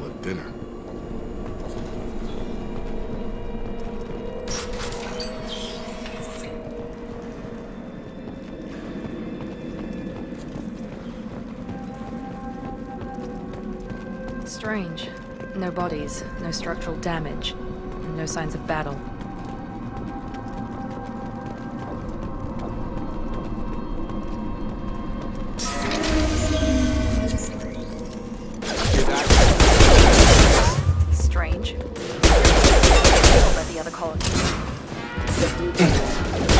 middle of dinner. Strange. No bodies, no structural damage, and no signs of battle. Strange. Or by the other colony.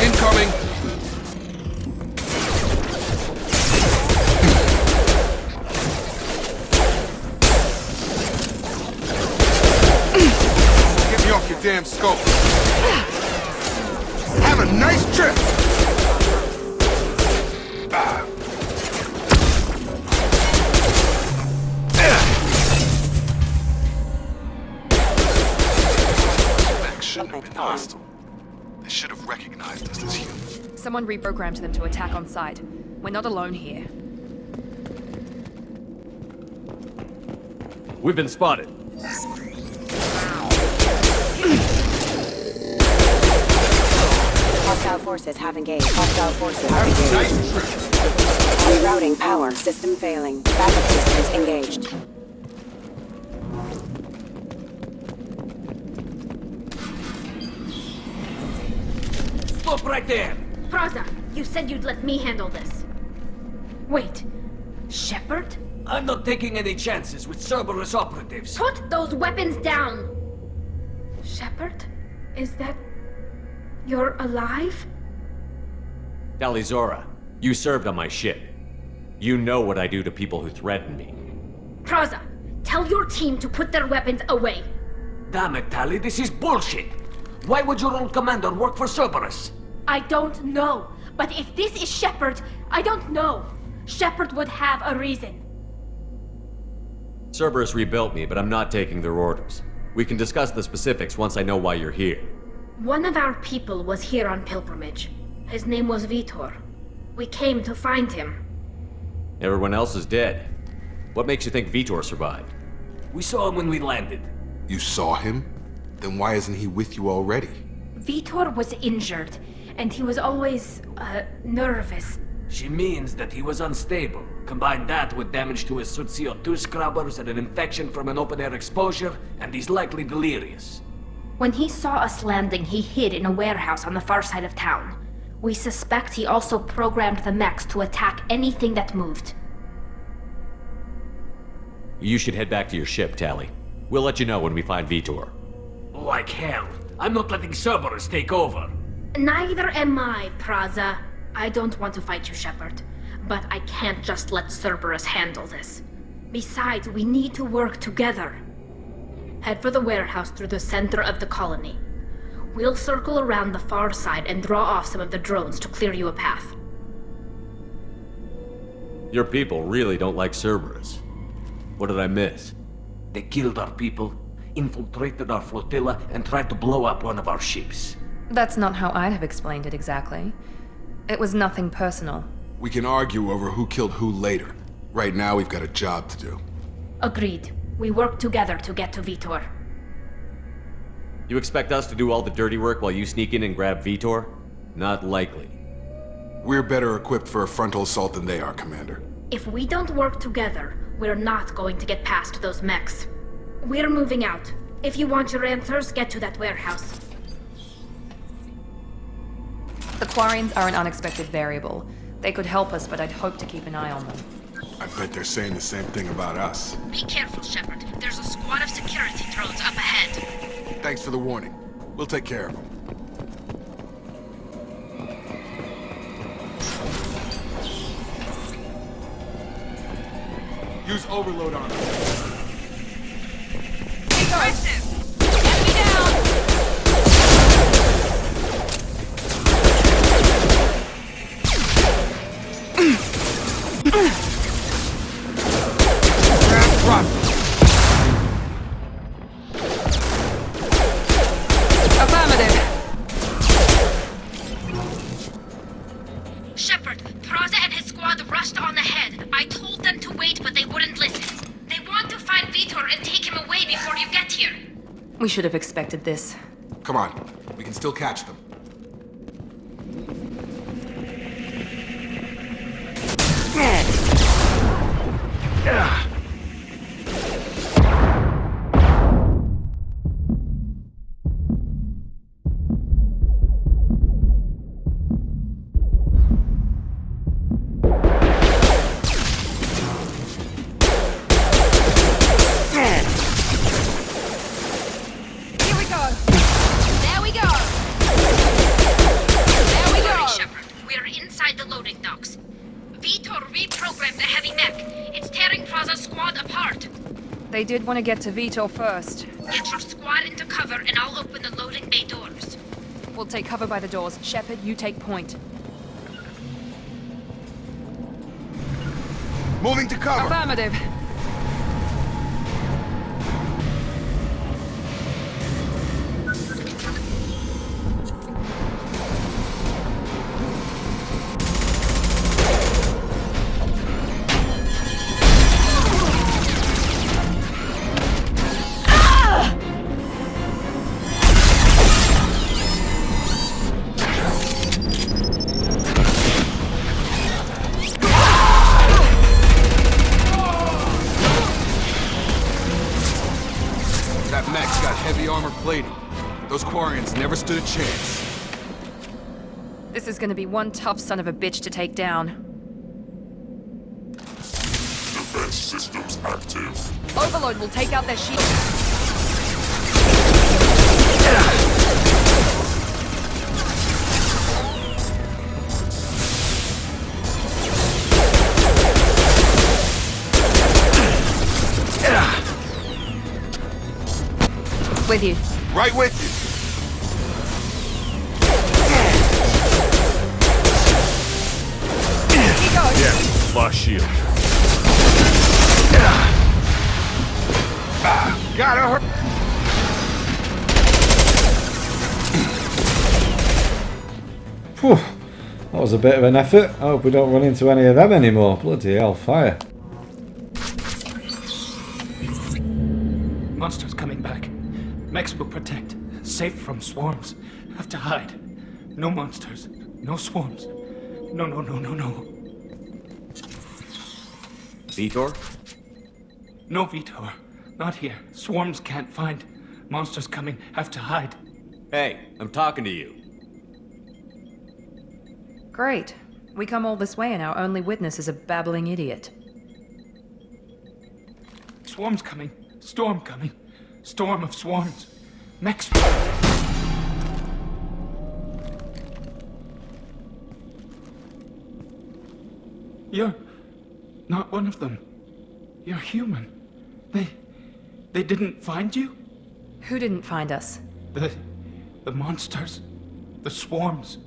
Incoming! Get me off your damn scope! Have a nice trip! Shouldn't have been hostile. They should have recognized us as humans. Someone reprogrammed them to attack on sight. We're not alone here. We've been spotted. Hostile forces have engaged. Hostile forces are engaged. Nice trip! Rerouting power. System failing. Backup systems engaged. Stop right there! Praza, you said you'd let me handle this. Wait, Shepard? I'm not taking any chances with Cerberus operatives. Put those weapons down! Shepard? Is that... you're alive? Talizora, you served on my ship. You know what I do to people who threaten me. Praza, tell your team to put their weapons away. Damn it, Tali, this is bullshit! Why would your old commander work for Cerberus? I don't know, but if this is Shepard, I don't know. Shepard would have a reason. Cerberus rebuilt me, but I'm not taking their orders. We can discuss the specifics once I know why you're here. One of our people was here on pilgrimage. His name was Vitor. We came to find him. Everyone else is dead. What makes you think Vitor survived? We saw him when we landed. You saw him? Then why isn't he with you already? Vitor was injured, and he was always, nervous. She means that he was unstable. Combine that with damage to his suit CO2 scrubbers and an infection from an open-air exposure, and he's likely delirious. When he saw us landing, he hid in a warehouse on the far side of town. We suspect he also programmed the mechs to attack anything that moved. You should head back to your ship, Tali. We'll let you know when we find Vitor. Like hell. I'm not letting Cerberus take over. Neither am I, Praza. I don't want to fight you, Shepard. But I can't just let Cerberus handle this. Besides, we need to work together. Head for the warehouse through the center of the colony. We'll circle around the far side and draw off some of the drones to clear you a path. Your people really don't like Cerberus. What did I miss? They killed our people, infiltrated our flotilla, and tried to blow up one of our ships. That's not how I'd have explained it exactly. It was nothing personal. We can argue over who killed who later. Right now, we've got a job to do. Agreed. We work together to get to Vitor. You expect us to do all the dirty work while you sneak in and grab Vitor? Not likely. We're better equipped for a frontal assault than they are, Commander. If we don't work together, we're not going to get past those mechs. We're moving out. If you want your answers, get to that warehouse. The Quarians are an unexpected variable. They could help us, but I'd hope to keep an eye on them. I bet they're saying the same thing about us. Be careful, Shepard. There's a squad of security drones up ahead. Thanks for the warning. We'll take care of them. Use overload on them. Aggressive! Enemy down! Drop. Affirmative! Shepard, Praza and his squad rushed on ahead. I told them to wait, but they wouldn't listen. They want We should have expected this. Come on, we can still catch them. Here we go! There we go! There we go! Freddie Shepard, we are inside the loading docks. Vitor reprogrammed the heavy mech. It's tearing Praza's squad apart. They did want to get to Vitor first. Get your squad into cover and I'll open the loading bay doors. We'll take cover by the doors. Shepard, you take point. Moving to cover! Affirmative. That mech's got heavy armor plating. Those Quarians never stood a chance. This is gonna be one tough son of a bitch to take down. Defense systems active. Overload will take out their shields. With you. Right with you. He goes. Yeah, lost shield. Gotta hurt. Phew, that was a bit of an effort. I hope we don't run into any of them anymore. Bloody hell, fire. Monsters coming back. Mechs will protect. Safe from swarms. Have to hide. No monsters. No swarms. No. Vitor? No Vitor. Not here. Swarms can't find. Monsters coming. Have to hide. Hey, I'm talking to you. Great. We come all this way and our only witness is a babbling idiot. Swarms coming. Storm coming. Storm of swarms. Mechs. You're not one of them. You're human. They didn't find you? Who didn't find us? The monsters. The swarms.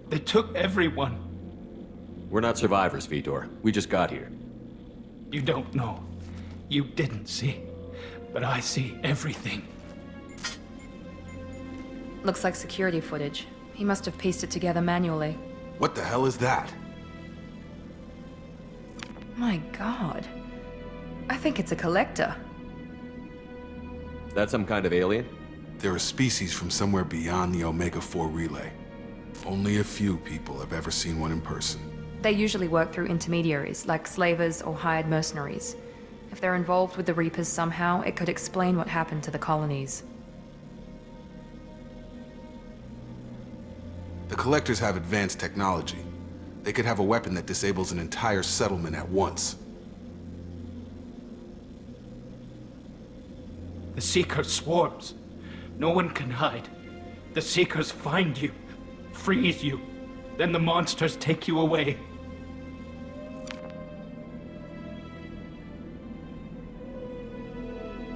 They took everyone. We're not survivors, Vitor. We just got here. You don't know. You didn't see. But I see everything. Looks like security footage. He must have pieced it together manually. What the hell is that? My god. I think it's a collector. Is that some kind of alien? They're a species from somewhere beyond the Omega-4 relay. Only a few people have ever seen one in person. They usually work through intermediaries, like slavers or hired mercenaries. If they're involved with the Reapers somehow, it could explain what happened to the colonies. The Collectors have advanced technology. They could have a weapon that disables an entire settlement at once. The Seeker swarms. No one can hide. The Seekers find you, freeze you, then the monsters take you away.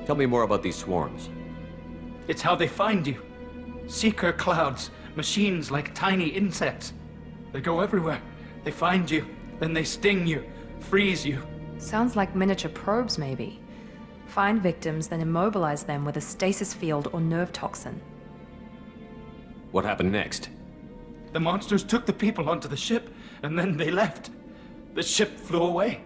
Tell me more about these swarms. It's how they find you. Seeker clouds, machines like tiny insects. They go everywhere. They find you, then they sting you, freeze you. Sounds like miniature probes, maybe. Find victims, then immobilize them with a stasis field or nerve toxin. What happened next? The monsters took the people onto the ship, and then they left. The ship flew away.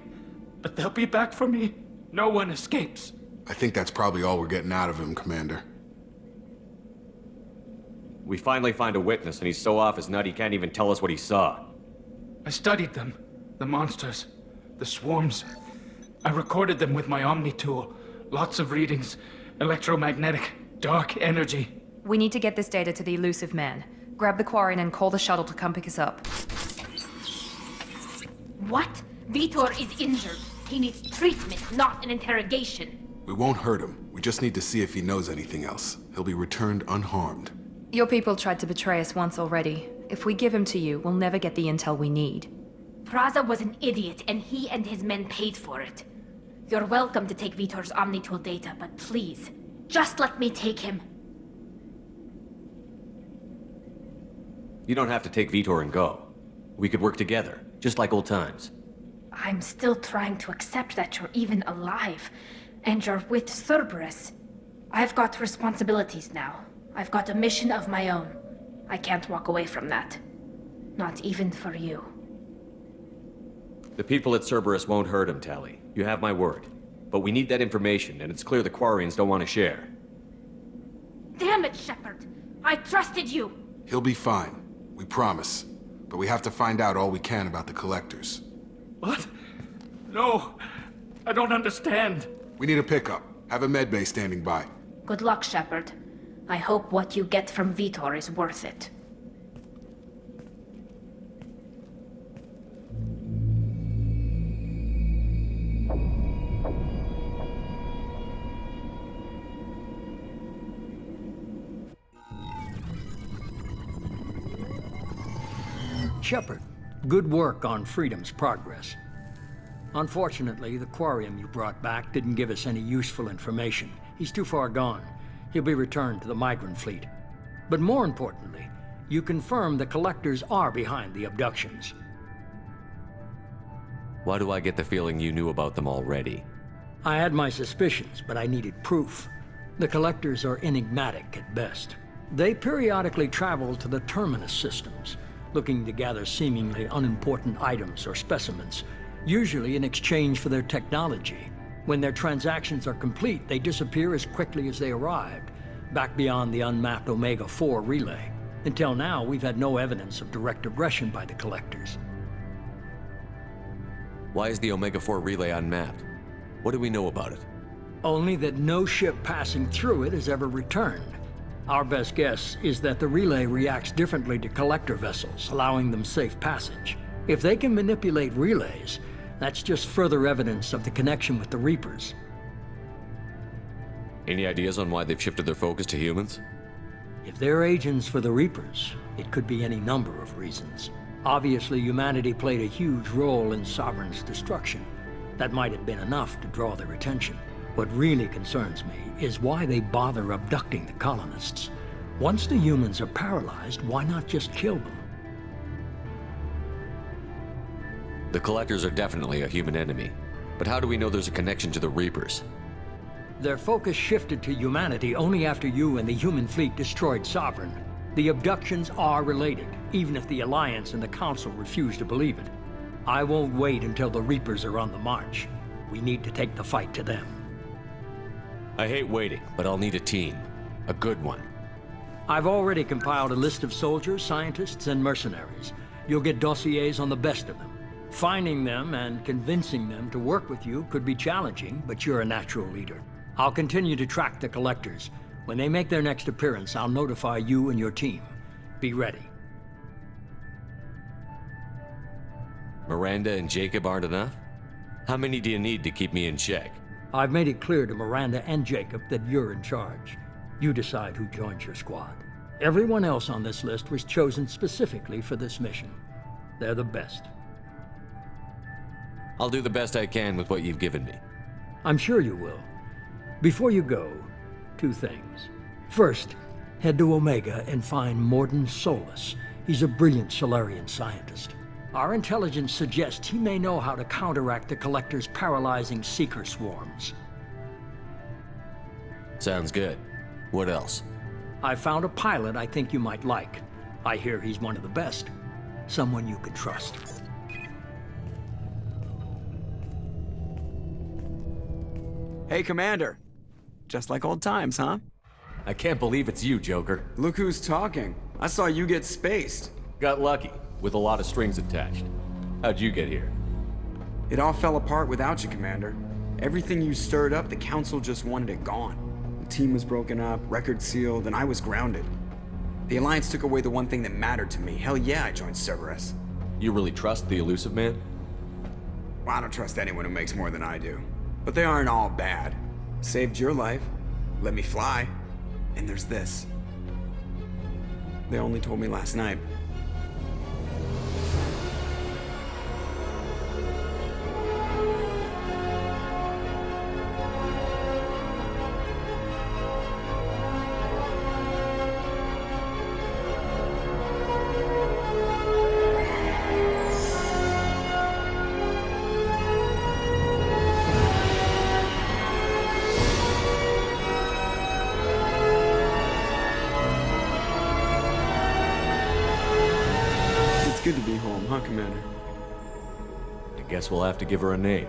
But they'll be back for me. No one escapes. I think that's probably all we're getting out of him, Commander. We finally find a witness, and he's so off his nut he can't even tell us what he saw. I studied them. The monsters. The swarms. I recorded them with my Omni tool. Lots of readings. Electromagnetic. Dark energy. We need to get this data to the elusive man. Grab the Quarian and call the shuttle to come pick us up. What? Vitor is injured. He needs treatment, not an interrogation. We won't hurt him. We just need to see if he knows anything else. He'll be returned unharmed. Your people tried to betray us once already. If we give him to you, we'll never get the intel we need. Praza was an idiot, and he and his men paid for it. You're welcome to take Vitor's Omnitool data, but please, just let me take him. You don't have to take Vitor and go. We could work together, just like old times. I'm still trying to accept that you're even alive, and you're with Cerberus. I've got responsibilities now. I've got a mission of my own. I can't walk away from that. Not even for you. The people at Cerberus won't hurt him, Tali. You have my word. But we need that information, and it's clear the Quarians don't want to share. Damn it, Shepard! I trusted you! He'll be fine. We promise. But we have to find out all we can about the collectors. What? No. I don't understand. We need a pickup. Have a medbay standing by. Good luck, Shepard. I hope what you get from Vitor is worth it. Shepard, good work on Freedom's progress. Unfortunately, the Quarium you brought back didn't give us any useful information. He's too far gone. He'll be returned to the migrant fleet. But more importantly, you confirmed the collectors are behind the abductions. Why do I get the feeling you knew about them already? I had my suspicions, but I needed proof. The collectors are enigmatic at best. They periodically travel to the terminus systems, looking to gather seemingly unimportant items or specimens, usually in exchange for their technology. When their transactions are complete, they disappear as quickly as they arrived, back beyond the unmapped Omega-4 relay. Until now, we've had no evidence of direct aggression by the collectors. Why is the Omega-4 relay unmapped? What do we know about it? Only that no ship passing through it has ever returned. Our best guess is that the relay reacts differently to collector vessels, allowing them safe passage. If they can manipulate relays, that's just further evidence of the connection with the Reapers. Any ideas on why they've shifted their focus to humans? If they're agents for the Reapers, it could be any number of reasons. Obviously, humanity played a huge role in Sovereign's destruction. That might have been enough to draw their attention. What really concerns me is why they bother abducting the colonists. Once the humans are paralyzed, why not just kill them? The Collectors are definitely a human enemy. But how do we know there's a connection to the Reapers? Their focus shifted to humanity only after you and the human fleet destroyed Sovereign. The abductions are related, even if the Alliance and the Council refuse to believe it. I won't wait until the Reapers are on the march. We need to take the fight to them. I hate waiting, but I'll need a team. A good one. I've already compiled a list of soldiers, scientists, and mercenaries. You'll get dossiers on the best of them. Finding them and convincing them to work with you could be challenging, but you're a natural leader. I'll continue to track the collectors. When they make their next appearance, I'll notify you and your team. Be ready. Miranda and Jacob aren't enough? How many do you need to keep me in check? I've made it clear to Miranda and Jacob that you're in charge. You decide who joins your squad. Everyone else on this list was chosen specifically for this mission. They're the best. I'll do the best I can with what you've given me. I'm sure you will. Before you go, 2 things. First, head to Omega and find Morden Solus. He's a brilliant Solarian scientist. Our intelligence suggests he may know how to counteract the Collector's paralyzing Seeker swarms. Sounds good. What else? I found a pilot I think you might like. I hear he's one of the best. Someone you can trust. Hey, Commander. Just like old times, huh? I can't believe it's you, Joker. Look who's talking. I saw you get spaced. Got lucky, with a lot of strings attached. How'd you get here? It all fell apart without you, Commander. Everything you stirred up, the Council just wanted it gone. The team was broken up, record sealed, and I was grounded. The Alliance took away the one thing that mattered to me. Hell yeah, I joined Cerberus. You really trust the Elusive Man? Well, I don't trust anyone who makes more than I do. But they aren't all bad. Saved your life, let me fly, and there's this. They only told me last night. Good to be home, huh, Commander? I guess we'll have to give her a name.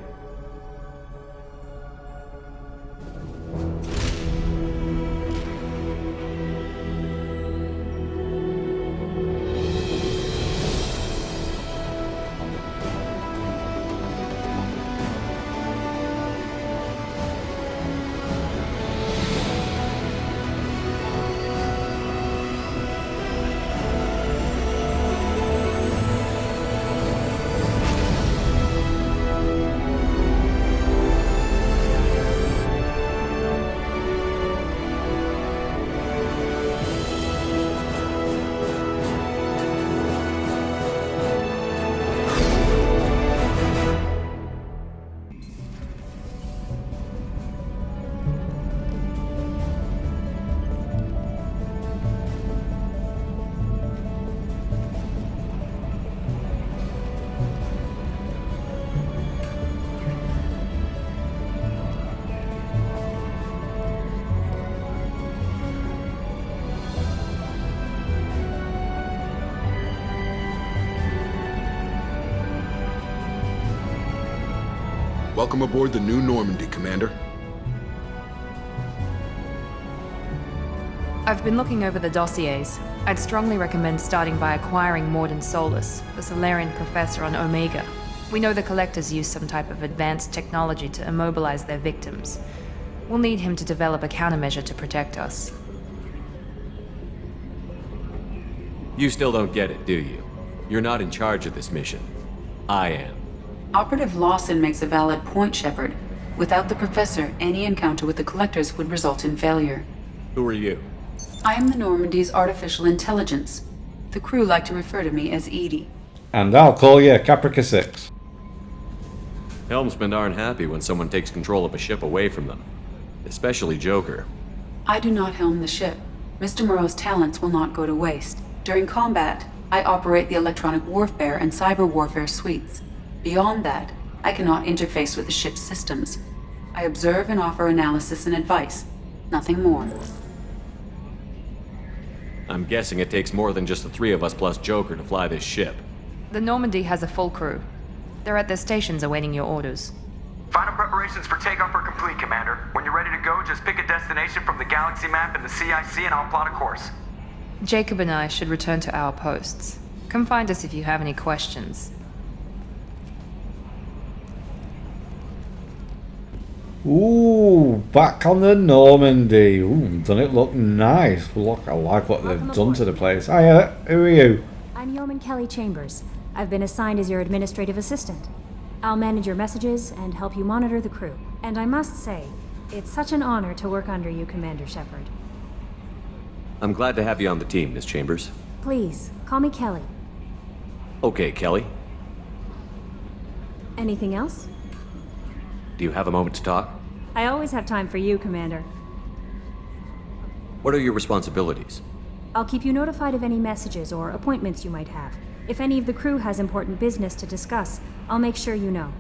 Welcome aboard the new Normandy, Commander. I've been looking over the dossiers. I'd strongly recommend starting by acquiring Morden Solus, the Solarian professor on Omega. We know the Collectors use some type of advanced technology to immobilize their victims. We'll need him to develop a countermeasure to protect us. You still don't get it, do you? You're not in charge of this mission. I am. Operative Lawson makes a valid point, Shepard. Without the Professor, any encounter with the Collectors would result in failure. Who are you? I am the Normandy's artificial intelligence. The crew like to refer to me as Edie. And I'll call you Caprica 6. Helmsmen aren't happy when someone takes control of a ship away from them. Especially Joker. I do not helm the ship. Mr. Moreau's talents will not go to waste. During combat, I operate the electronic warfare and cyber warfare suites. Beyond that, I cannot interface with the ship's systems. I observe and offer analysis and advice. Nothing more. I'm guessing it takes more than just the three of us plus Joker to fly this ship. The Normandy has a full crew. They're at their stations awaiting your orders. Final preparations for takeoff are complete, Commander. When you're ready to go, just pick a destination from the galaxy map in the CIC and I'll plot a course. Jacob and I should return to our posts. Come find us if you have any questions. Ooh, back on the Normandy. Ooh, done it look nice. Look, I like what they've done to the place. Hiya, who are you? I'm Yeoman Kelly Chambers. I've been assigned as your administrative assistant. I'll manage your messages and help you monitor the crew. And I must say, it's such an honor to work under you, Commander Shepard. I'm glad to have you on the team, Miss Chambers. Please, call me Kelly. Okay, Kelly. Anything else? Do you have a moment to talk? I always have time for you, Commander. What are your responsibilities? I'll keep you notified of any messages or appointments you might have. If any of the crew has important business to discuss, I'll make sure you know.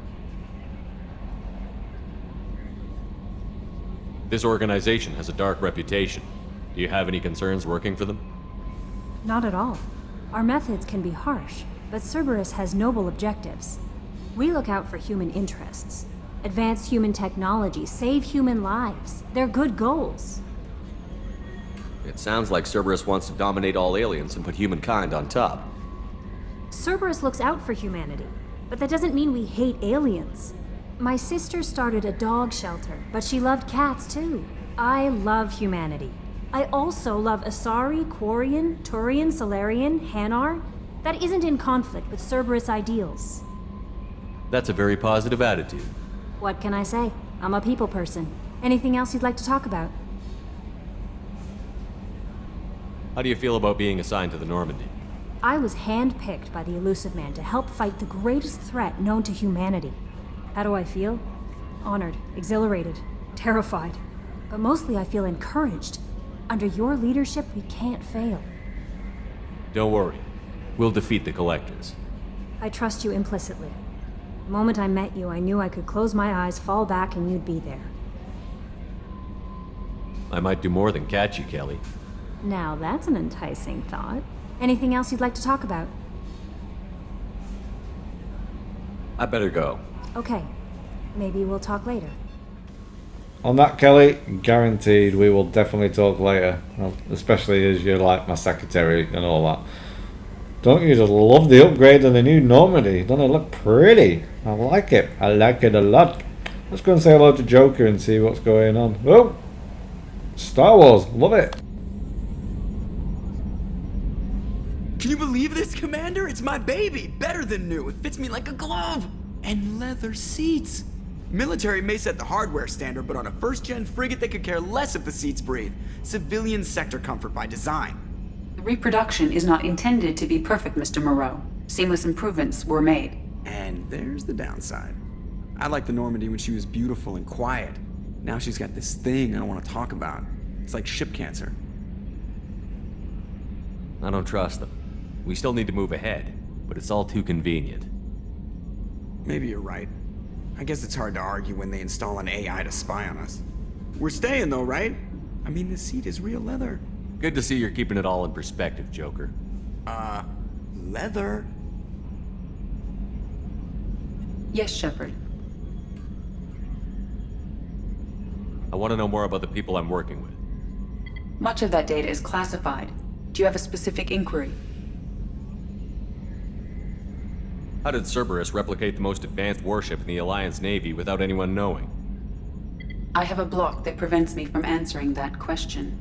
This organization has a dark reputation. Do you have any concerns working for them? Not at all. Our methods can be harsh, but Cerberus has noble objectives. We look out for human interests. Advance human technology, save human lives. They're good goals. It sounds like Cerberus wants to dominate all aliens and put humankind on top. Cerberus looks out for humanity, but that doesn't mean we hate aliens. My sister started a dog shelter, but she loved cats too. I love humanity. I also love Asari, Quarian, Turian, Solarian, Hanar. That isn't in conflict with Cerberus ideals. That's a very positive attitude. What can I say? I'm a people person. Anything else you'd like to talk about? How do you feel about being assigned to the Normandy? I was handpicked by the Elusive Man to help fight the greatest threat known to humanity. How do I feel? Honored, exhilarated, terrified. But mostly I feel encouraged. Under your leadership, we can't fail. Don't worry. We'll defeat the Collectors. I trust you implicitly. The moment I met you, I knew I could close my eyes, fall back, and you'd be there. I might do more than catch you, Kelly. Now that's an enticing thought. Anything else you'd like to talk about? I better go. Okay. Maybe we'll talk later. On that, Kelly, guaranteed we will definitely talk later. Well, especially as you're like my secretary and all that. Don't you just love the upgrade and the new Normandy? Doesn't it look pretty? I like it. I like it a lot. Let's go and say hello to Joker and see what's going on. Oh! Star Wars. Love it. Can you believe this, Commander? It's my baby. Better than new. It fits me like a glove. And leather seats. Military may set the hardware standard, but on a first-gen frigate, they could care less if the seats breathe. Civilian sector comfort by design. The reproduction is not intended to be perfect, Mr. Moreau. Seamless improvements were made. And there's the downside. I liked the Normandy when she was beautiful and quiet. Now she's got this thing I don't want to talk about. It's like ship cancer. I don't trust them. We still need to move ahead, but it's all too convenient. Maybe you're right. I guess it's hard to argue when they install an AI to spy on us. We're staying though, right? I mean, the seat is real leather. Good to see you're keeping it all in perspective, Joker. Leather? Yes, Shepard. I want to know more about the people I'm working with. Much of that data is classified. Do you have a specific inquiry? How did Cerberus replicate the most advanced warship in the Alliance Navy without anyone knowing? I have a block that prevents me from answering that question.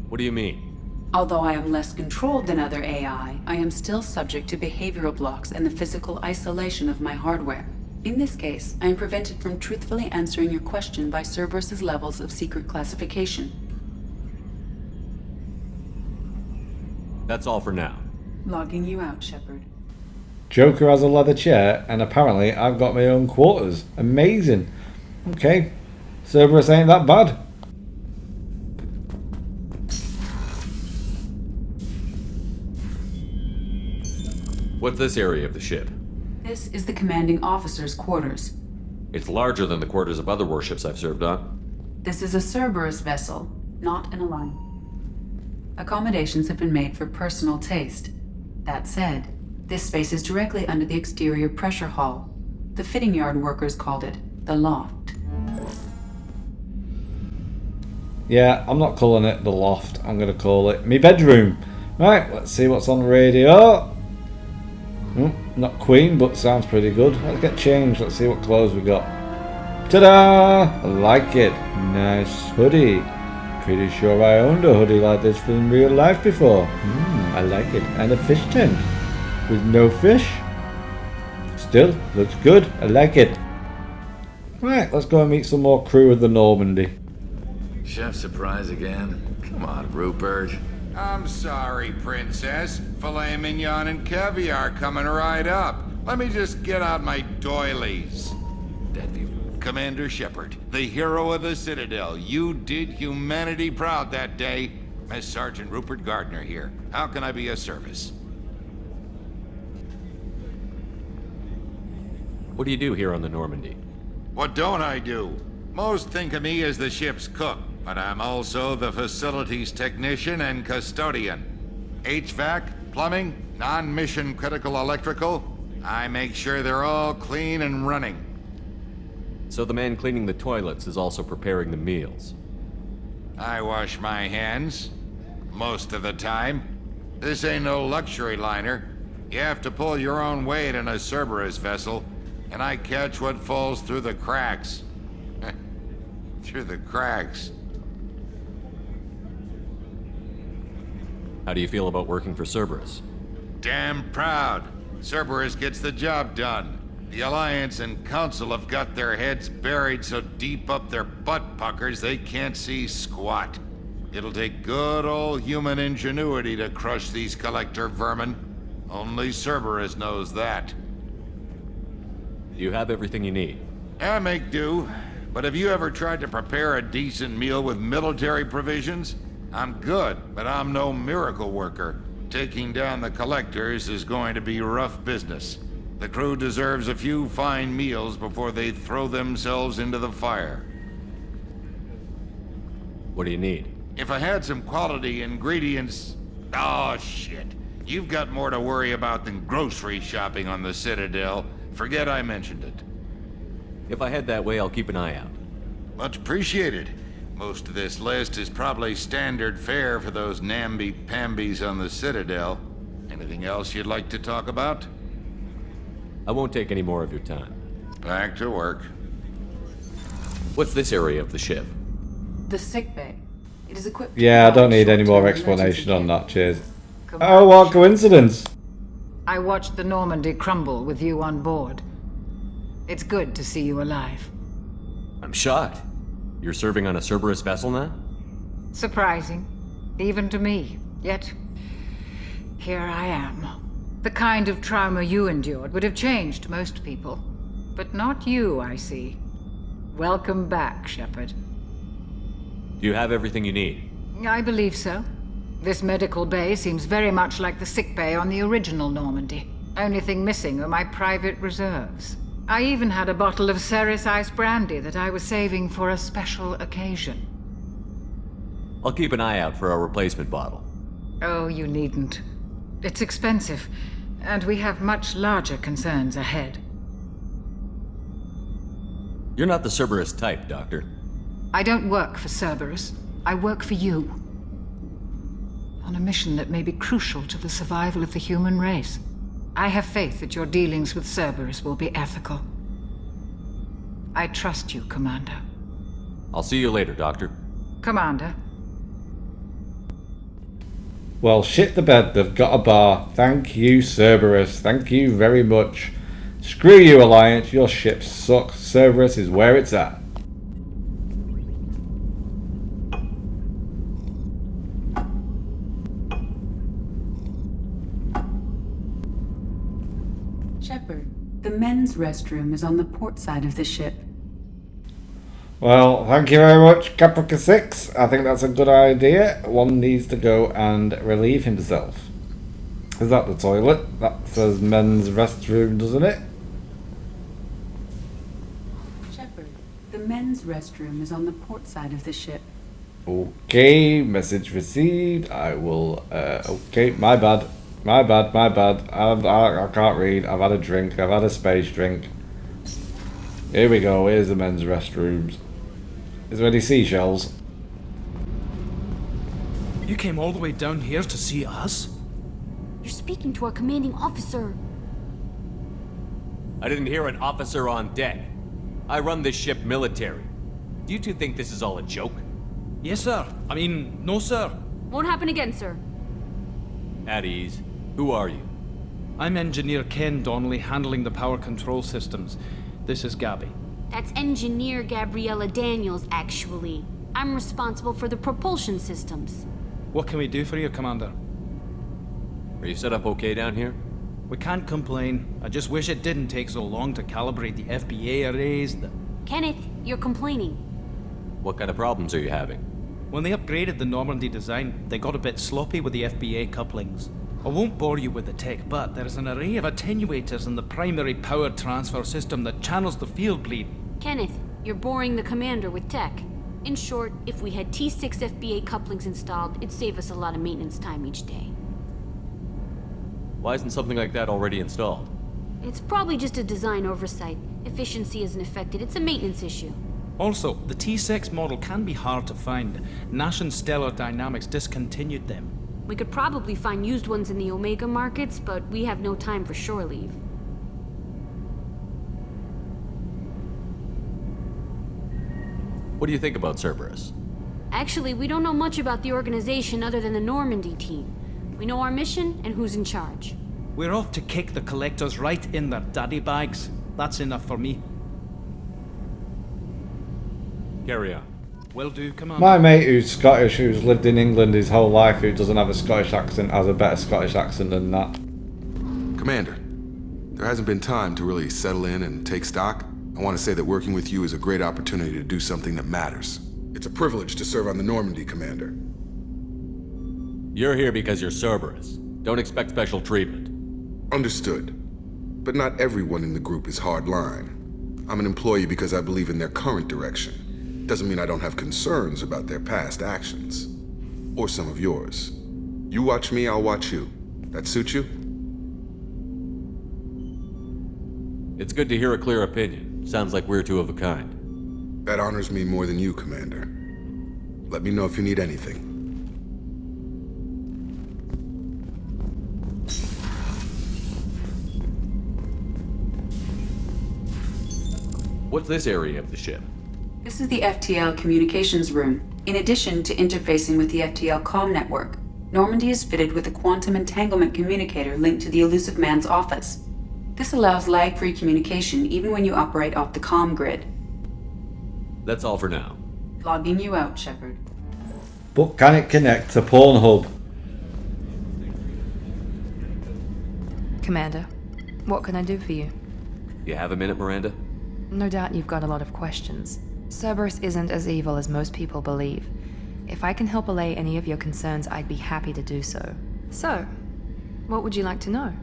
What do you mean? Although I am less controlled than other AI, I am still subject to behavioral blocks and the physical isolation of my hardware. In this case, I am prevented from truthfully answering your question by Cerberus's levels of secret classification. That's all for now. Logging you out, Shepard. Joker has a leather chair, and apparently I've got my own quarters. Amazing. Okay. Cerberus ain't that bad. What's this area of the ship? This is the commanding officer's quarters. It's larger than the quarters of other warships I've served on. This is a Cerberus vessel, not an Alliance. Accommodations have been made for personal taste. That said, this space is directly under the exterior pressure hull. The fitting yard workers called it the loft. Yeah, I'm not calling it the loft. I'm going to call it me bedroom. Right, let's see what's on the radio. Not Queen, but sounds pretty good. Let's get changed. Let's see what clothes we got. Ta-da! I like it. Nice hoodie. Pretty sure I owned a hoodie like this in real life before. I like it. And a fish tank with no fish. Still, looks good. I like it. Right, let's go and meet some more crew of the Normandy. Chef surprise again? Come on, Rupert. I'm sorry, Princess. Filet mignon and caviar coming right up. Let me just get out my doilies. Commander Shepard, the hero of the Citadel. You did humanity proud that day. As Sergeant Rupert Gardner here. How can I be of service? What do you do here on the Normandy? What don't I do? Most think of me as the ship's cook, but I'm also the facilities technician and custodian. HVAC, plumbing, non-mission critical electrical. I make sure they're all clean and running. So the man cleaning the toilets is also preparing the meals. I wash my hands. Most of the time. This ain't no luxury liner. You have to pull your own weight in a Cerberus vessel, and I catch what falls through the cracks. Through the cracks. How do you feel about working for Cerberus? Damn proud. Cerberus gets the job done. The Alliance and Council have got their heads buried so deep up their butt puckers they can't see squat. It'll take good old human ingenuity to crush these collector vermin. Only Cerberus knows that. Do you have everything you need? I make do. But have you ever tried to prepare a decent meal with military provisions? I'm good, but I'm no miracle worker. Taking down the collectors is going to be rough business. The crew deserves a few fine meals before they throw themselves into the fire. What do you need? If I had some quality ingredients... Oh, shit. You've got more to worry about than grocery shopping on the Citadel. Forget I mentioned it. If I head that way, I'll keep an eye out. Much appreciated. Most of this list is probably standard fare for those namby-pambies on the Citadel. Anything else you'd like to talk about? I won't take any more of your time. Back to work. What's this area of the ship? The sickbay. It is equipped. Yeah, I don't need any more explanation on that, cheers. Oh, what coincidence! I watched the Normandy crumble with you on board. It's good to see you alive. I'm shocked. You're serving on a Cerberus vessel now? Surprising, even to me. Yet, here I am. The kind of trauma you endured would have changed most people. But not you, I see. Welcome back, Shepard. Do you have everything you need? I believe so. This medical bay seems very much like the sick bay on the original Normandy. Only thing missing are my private reserves. I even had a bottle of Ceres Ice brandy that I was saving for a special occasion. I'll keep an eye out for a replacement bottle. Oh, you needn't. It's expensive, and we have much larger concerns ahead. You're not the Cerberus type, Doctor. I don't work for Cerberus. I work for you. On a mission that may be crucial to the survival of the human race. I have faith that your dealings with Cerberus will be ethical. I trust you, Commander. I'll see you later, Doctor. Commander. Well, shit the bed, they've got a bar. Thank you, Cerberus. Thank you very much. Screw you, Alliance. Your ship sucks. Cerberus is where it's at. Shepard, the men's restroom is on the port side of the ship. Well, thank you very much, Caprica 6. I think that's a good idea. One needs to go and relieve himself. Is that the toilet? That says men's restroom, doesn't it? Shepard, the men's restroom is on the port side of the ship. Okay, message received. I will, okay, my bad. My bad. I can't read. I've had a drink. I've had a space drink. Here we go. Here's the men's restrooms. Is there any seashells? You came all the way down here to see us? You're speaking to our commanding officer. I didn't hear an officer on deck. I run this ship military. Do you two think this is all a joke? Yes, sir. I mean, no, sir. Won't happen again, sir. At ease. Who are you? I'm Engineer Ken Donnelly, handling the power control systems. This is Gabby. That's Engineer Gabriella Daniels, actually. I'm responsible for the propulsion systems. What can we do for you, Commander? Are you set up okay down here? We can't complain. I just wish it didn't take so long to calibrate the FBA arrays. Kenneth, you're complaining. What kind of problems are you having? When they upgraded the Normandy design, they got a bit sloppy with the FBA couplings. I won't bore you with the tech, but there is an array of attenuators in the primary power transfer system that channels the field bleed. Kenneth, you're boring the commander with tech. In short, if we had T6 FBA couplings installed, it'd save us a lot of maintenance time each day. Why isn't something like that already installed? It's probably just a design oversight. Efficiency isn't affected, it's a maintenance issue. Also, the T6 model can be hard to find. Nash and Stellar Dynamics discontinued them. We could probably find used ones in the Omega markets, but we have no time for shore leave. What do you think about Cerberus? Actually, we don't know much about the organization other than the Normandy team. We know our mission and who's in charge. We're off to kick the Collectors right in their daddy bags. That's enough for me. Carry on. Will do, come on. My mate who's Scottish, who's lived in England his whole life, who doesn't have a Scottish accent, has a better Scottish accent than that. Commander, there hasn't been time to really settle in and take stock. I want to say that working with you is a great opportunity to do something that matters. It's a privilege to serve on the Normandy, Commander. You're here because you're Cerberus. Don't expect special treatment. Understood. But not everyone in the group is hardline. I'm an employee because I believe in their current direction. Doesn't mean I don't have concerns about their past actions. Or some of yours. You watch me, I'll watch you. That suit you? It's good to hear a clear opinion. Sounds like we're two of a kind. That honors me more than you, Commander. Let me know if you need anything. What's this area of the ship? This is the FTL communications room. In addition to interfacing with the FTL comm network, Normandy is fitted with a quantum entanglement communicator linked to the Elusive Man's office. This allows lag-free communication even when you operate off the comm grid. That's all for now. Logging you out, Shepard. But can it connect to Pornhub? Commander, what can I do for you? You have a minute, Miranda? No doubt you've got a lot of questions. Cerberus isn't as evil as most people believe. If I can help allay any of your concerns, I'd be happy to do so. So, what would you like to know?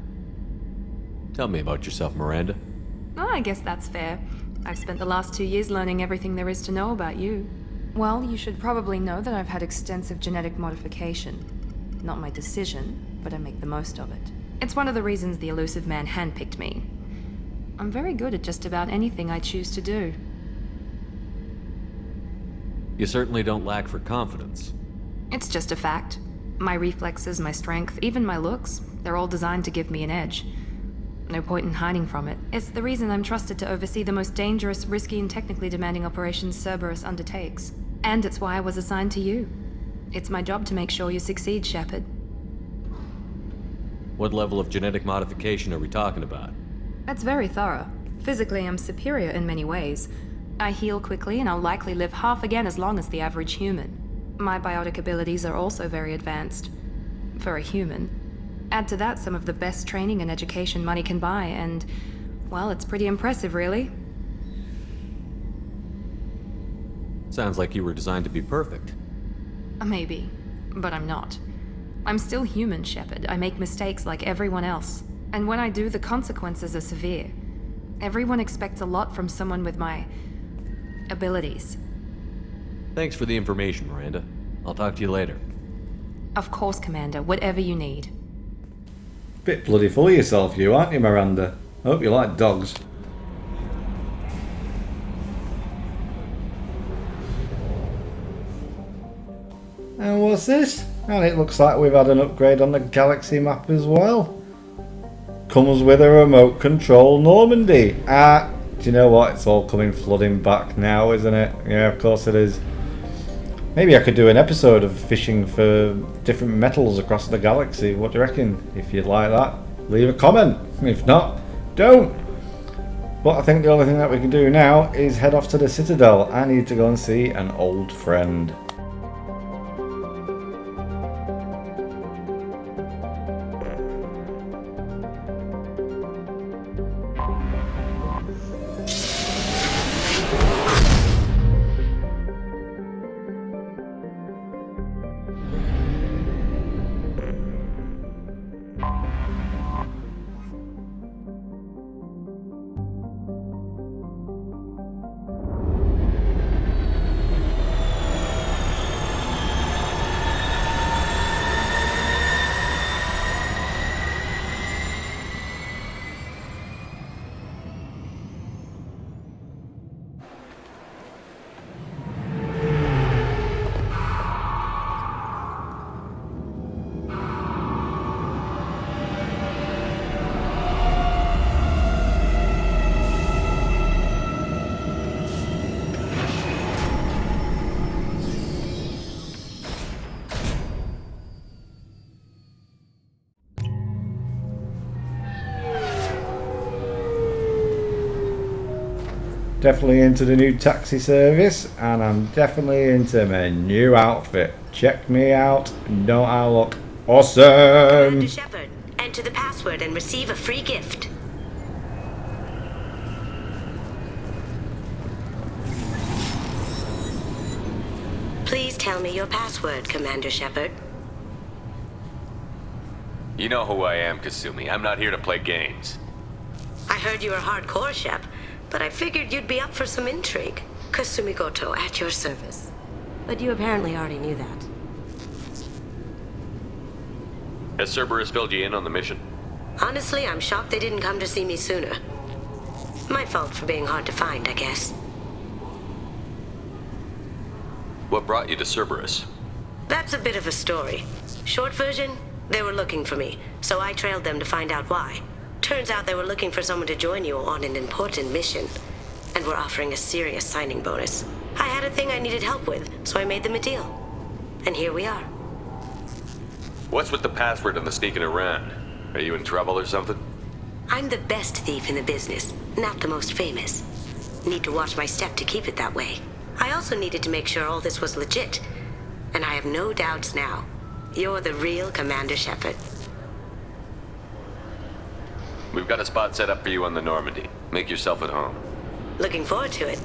Tell me about yourself, Miranda. Oh, I guess that's fair. I've spent the last 2 years learning everything there is to know about you. Well, you should probably know that I've had extensive genetic modification. Not my decision, but I make the most of it. It's one of the reasons the Elusive Man handpicked me. I'm very good at just about anything I choose to do. You certainly don't lack for confidence. It's just a fact. My reflexes, my strength, even my looks, they're all designed to give me an edge. No point in hiding from it. It's the reason I'm trusted to oversee the most dangerous, risky, and technically demanding operations Cerberus undertakes. And it's why I was assigned to you. It's my job to make sure you succeed, Shepard. What level of genetic modification are we talking about? That's very thorough. Physically, I'm superior in many ways. I heal quickly, and I'll likely live half again as long as the average human. My biotic abilities are also very advanced. For a human. Add to that some of the best training and education money can buy, and, well, it's pretty impressive, really. Sounds like you were designed to be perfect. Maybe, but I'm not. I'm still human, Shepard. I make mistakes like everyone else. And when I do, the consequences are severe. Everyone expects a lot from someone with my abilities. Thanks for the information, Miranda. I'll talk to you later. Of course, Commander. Whatever you need. Bit bloody full of yourself, you, aren't you, Miranda? I hope you like dogs. And what's this? And it looks like we've had an upgrade on the galaxy map as well. Comes with a remote control Normandy. Do you know what? It's all coming flooding back now, isn't it? Yeah, of course it is. Maybe I could do an episode of fishing for different metals across the galaxy. What do you reckon? If you'd like that, leave a comment. If not, don't. But I think the only thing that we can do now is head off to the Citadel. I need to go and see an old friend. Definitely into the new taxi service, and I'm definitely into my new outfit. Check me out. Don't I look awesome? Commander Shepard, enter the password and receive a free gift. Please tell me your password, Commander Shepard. You know who I am, Kasumi. I'm not here to play games. I heard you were hardcore, Shep, but I figured you'd be up for some intrigue. Kasumi Goto, at your service. But you apparently already knew that. Has Cerberus filled you in on the mission? Honestly, I'm shocked they didn't come to see me sooner. My fault for being hard to find, I guess. What brought you to Cerberus? That's a bit of a story. Short version, they were looking for me, so I trailed them to find out why. Turns out they were looking for someone to join you on an important mission, and were offering a serious signing bonus. I had a thing I needed help with, so I made them a deal. And here we are. What's with the password and the sneaking around? Are you in trouble or something? I'm the best thief in the business, not the most famous. Need to watch my step to keep it that way. I also needed to make sure all this was legit, and I have no doubts now. You're the real Commander Shepard. We've got a spot set up for you on the Normandy. Make yourself at home. Looking forward to it.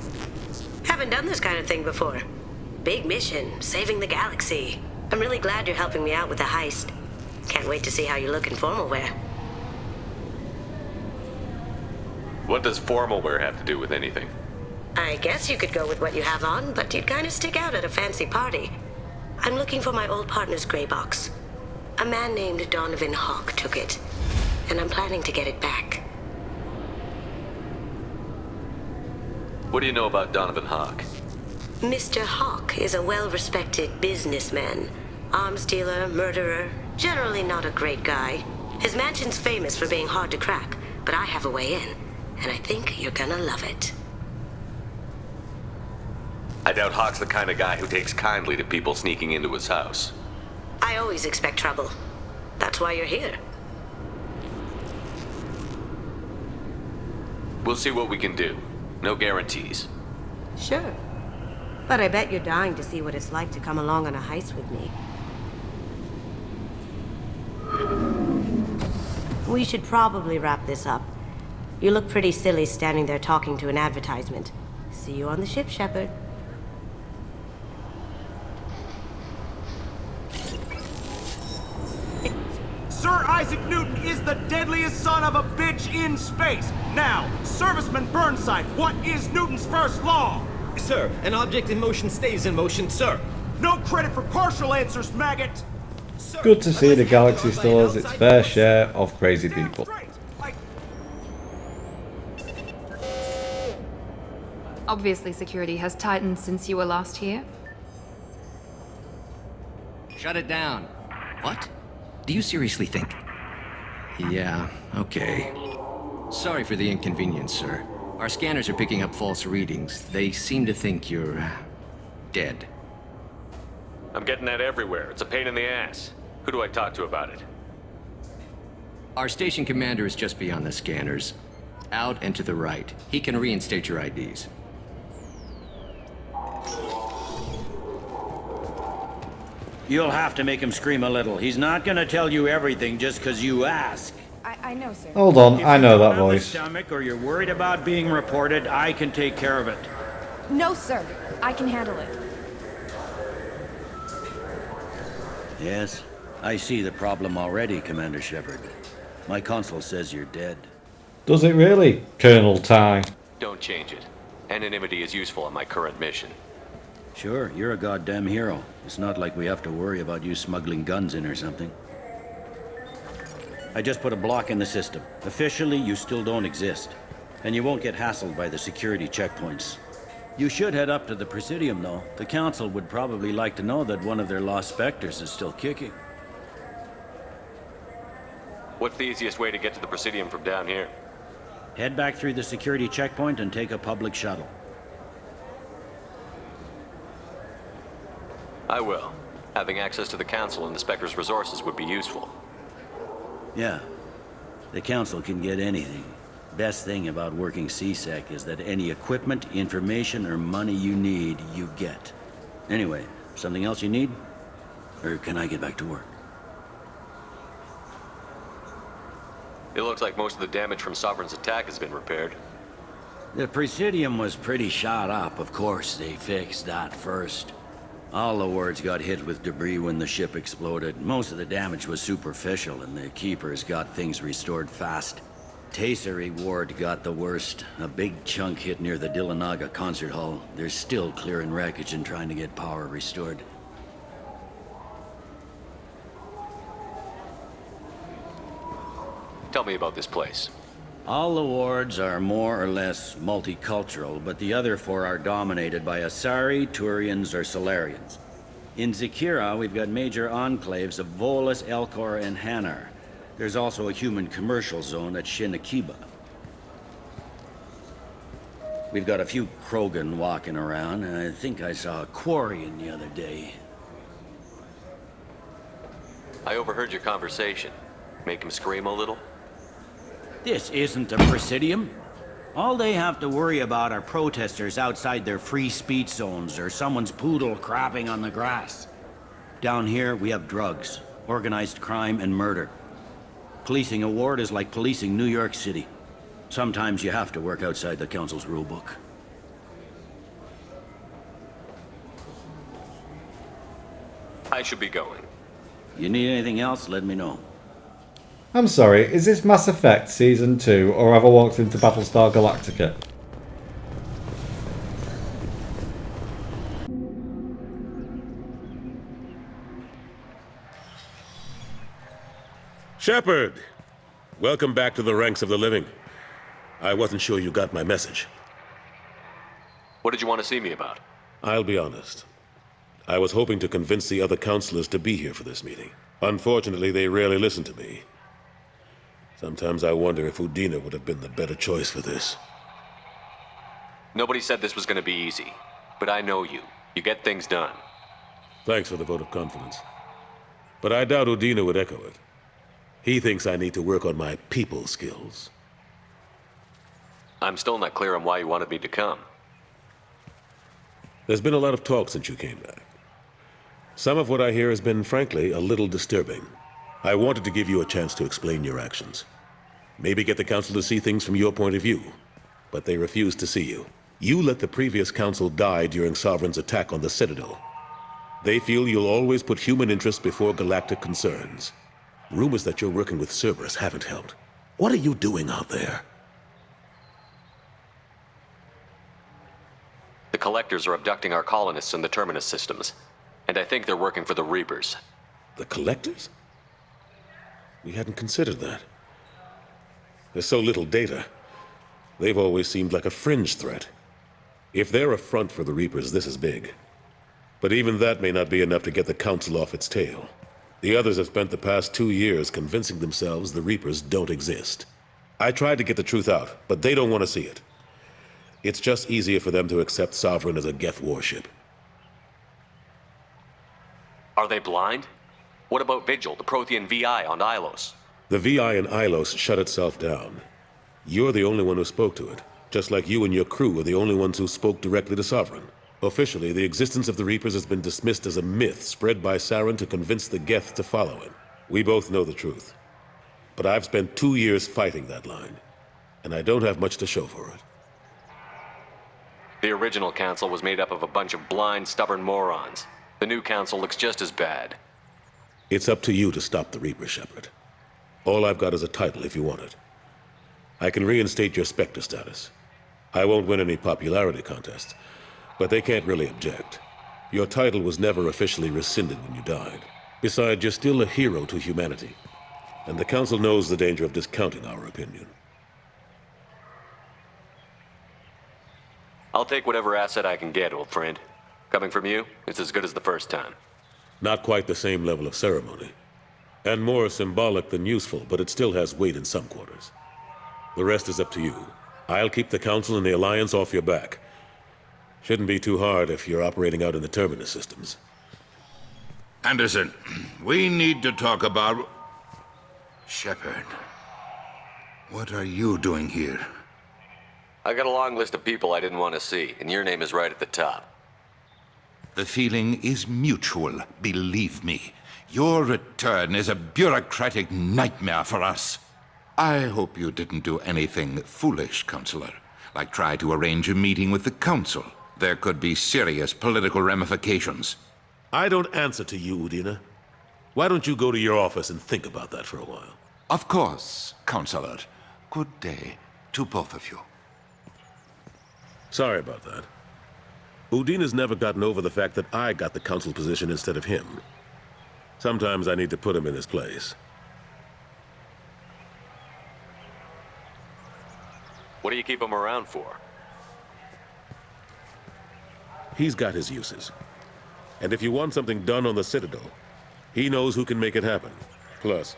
Haven't done this kind of thing before. Big mission, saving the galaxy. I'm really glad you're helping me out with the heist. Can't wait to see how you look in formal wear. What does formal wear have to do with anything? I guess you could go with what you have on, but you'd kind of stick out at a fancy party. I'm looking for my old partner's gray box. A man named Donovan Hawk took it, and I'm planning to get it back. What do you know about Donovan Hawk? Mr. Hawk is a well-respected businessman. Arms dealer, murderer, generally not a great guy. His mansion's famous for being hard to crack, but I have a way in, and I think you're gonna love it. I doubt Hawk's the kind of guy who takes kindly to people sneaking into his house. I always expect trouble. That's why you're here. We'll see what we can do. No guarantees. Sure. But I bet you're dying to see what it's like to come along on a heist with me. We should probably wrap this up. You look pretty silly standing there talking to an advertisement. See you on the ship, Shepard. Sir Isaac Newton is the deadliest son of a bitch in space. Now, Serviceman Burnside, what is Newton's first law? Sir, an object in motion stays in motion, sir. No credit for partial answers, maggot. Good to see the galaxy still has its fair share of crazy people. Obviously, security has tightened since you were last here. Shut it down. What? Do you seriously think? Yeah, okay. Sorry for the inconvenience, sir. Our scanners are picking up false readings. They seem to think you're dead. I'm getting that everywhere. It's a pain in the ass. Who do I talk to about it? Our station commander is just beyond the scanners. Out and to the right. He can reinstate your IDs. You'll have to make him scream a little. He's not gonna tell you everything just because you ask. I know, sir. Hold on, I know that If you're voice. stomach or you're worried about being reported, I can take care of it. No, sir. I can handle it. Yes, I see the problem already, Commander Shepard. My console says you're dead. Does it really, Colonel Ty? Don't change it. Anonymity is useful on my current mission. Sure, you're a goddamn hero. It's not like we have to worry about you smuggling guns in or something. I just put a block in the system. Officially, you still don't exist. And you won't get hassled by the security checkpoints. You should head up to the Presidium, though. The Council would probably like to know that one of their lost specters is still kicking. What's the easiest way to get to the Presidium from down here? Head back through the security checkpoint and take a public shuttle. I will. Having access to the Council and the Spectre's resources would be useful. Yeah. The Council can get anything. Best thing about working CSEC is that any equipment, information, or money you need, you get. Anyway, something else you need? Or can I get back to work? It looks like most of the damage from Sovereign's attack has been repaired. The Presidium was pretty shot up. Of course, they fixed that first. All the wards got hit with debris when the ship exploded. Most of the damage was superficial, and the Keepers got things restored fast. Tasery Ward got the worst. A big chunk hit near the Dillanaga concert hall. They're still clearing wreckage and trying to get power restored. Tell me about this place. All the wards are more or less multicultural, but the other four are dominated by Asari, Turians, or Solarians. In Zakira, we've got major enclaves of Volus, Elcor, and Hanar. There's also a human commercial zone at Shinakiba. We've got a few Krogan walking around, and I think I saw a Quarian the other day. I overheard your conversation. Make him scream a little? This isn't a Presidium. All they have to worry about are protesters outside their free speech zones or someone's poodle crapping on the grass. Down here, we have drugs, organized crime, and murder. Policing a ward is like policing New York City. Sometimes you have to work outside the Council's rulebook. I should be going. You need anything else, let me know. I'm sorry, is this Mass Effect Season 2, or have I walked into Battlestar Galactica? Shepard! Welcome back to the ranks of the living. I wasn't sure you got my message. What did you want to see me about? I'll be honest. I was hoping to convince the other counselors to be here for this meeting. Unfortunately, they rarely listen to me. Sometimes I wonder if Udina would have been the better choice for this. Nobody said this was going to be easy, but I know you. You get things done. Thanks for the vote of confidence. But I doubt Udina would echo it. He thinks I need to work on my people skills. I'm still not clear on why you wanted me to come. There's been a lot of talk since you came back. Some of what I hear has been, frankly, a little disturbing. I wanted to give you a chance to explain your actions. Maybe get the Council to see things from your point of view. But they refuse to see you. You let the previous Council die during Sovereign's attack on the Citadel. They feel you'll always put human interests before galactic concerns. Rumors that you're working with Cerberus haven't helped. What are you doing out there? The Collectors are abducting our colonists in the Terminus systems. And I think they're working for the Reapers. The Collectors? We hadn't considered that. There's so little data. They've always seemed like a fringe threat. If they're a front for the Reapers, this is big. But even that may not be enough to get the Council off its tail. The others have spent the past 2 years convincing themselves the Reapers don't exist. I tried to get the truth out, but they don't want to see it. It's just easier for them to accept Sovereign as a Geth warship. Are they blind? What about Vigil, the Prothean VI on Ilos? The VI in Ilos shut itself down. You're the only one who spoke to it, just like you and your crew were the only ones who spoke directly to Sovereign. Officially, the existence of the Reapers has been dismissed as a myth spread by Saren to convince the Geth to follow him. We both know the truth. But I've spent 2 years fighting that line, and I don't have much to show for it. The original council was made up of a bunch of blind, stubborn morons. The new council looks just as bad. It's up to you to stop the Reaper, Shepard. All I've got is a title if you want it. I can reinstate your Spectre status. I won't win any popularity contests, but they can't really object. Your title was never officially rescinded when you died. Besides, you're still a hero to humanity, and the Council knows the danger of discounting our opinion. I'll take whatever asset I can get, old friend. Coming from you, it's as good as the first time. Not quite the same level of ceremony. And more symbolic than useful, but it still has weight in some quarters. The rest is up to you. I'll keep the Council and the Alliance off your back. Shouldn't be too hard if you're operating out in the Terminus systems. Anderson, we need to talk about... Shepard. What are you doing here? I got a long list of people I didn't want to see, and your name is right at the top. The feeling is mutual, believe me. Your return is a bureaucratic nightmare for us. I hope you didn't do anything foolish, Counselor, like try to arrange a meeting with the Council. There could be serious political ramifications. I don't answer to you, Udina. Why don't you go to your office and think about that for a while? Of course, Counselor. Good day to both of you. Sorry about that. Udina's never gotten over the fact that I got the Council position instead of him. Sometimes I need to put him in his place. What do you keep him around for? He's got his uses. And if you want something done on the Citadel, he knows who can make it happen. Plus,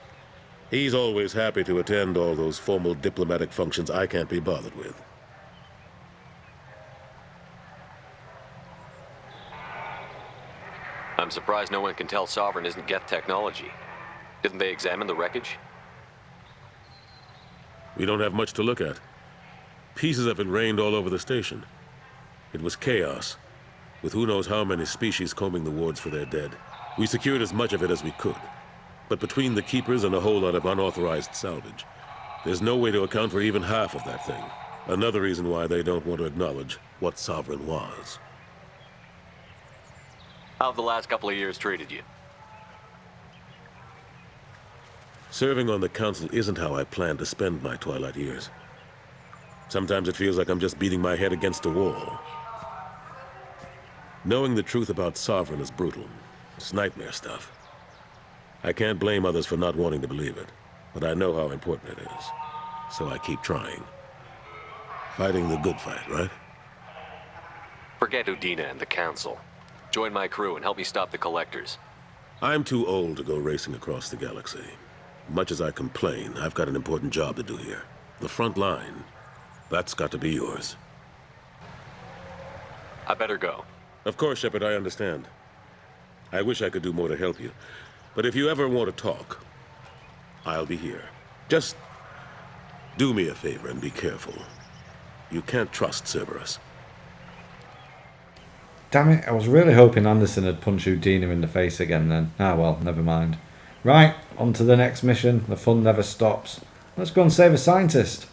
he's always happy to attend all those formal diplomatic functions I can't be bothered with. I'm surprised no one can tell Sovereign isn't Geth technology. Didn't they examine the wreckage? We don't have much to look at. Pieces of it rained all over the station. It was chaos, with who knows how many species combing the wards for their dead. We secured as much of it as we could. But between the Keepers and a whole lot of unauthorized salvage, there's no way to account for even half of that thing. Another reason why they don't want to acknowledge what Sovereign was. How have the last couple of years treated you? Serving on the Council isn't how I plan to spend my twilight years. Sometimes it feels like I'm just beating my head against a wall. Knowing the truth about Sovereign is brutal. It's nightmare stuff. I can't blame others for not wanting to believe it, but I know how important it is. So I keep trying. Fighting the good fight, right? Forget Udina and the Council. Join my crew and help me stop the Collectors. I'm too old to go racing across the galaxy. Much as I complain, I've got an important job to do here. The front line. That's got to be yours. I better go. Of course, Shepard, I understand. I wish I could do more to help you. But if you ever want to talk, I'll be here. Just do me a favor and be careful. You can't trust Cerberus. Damn it, I was really hoping Anderson had punched Udina in the face again then. Ah well, never mind. Right, on to the next mission. The fun never stops. Let's go and save a scientist.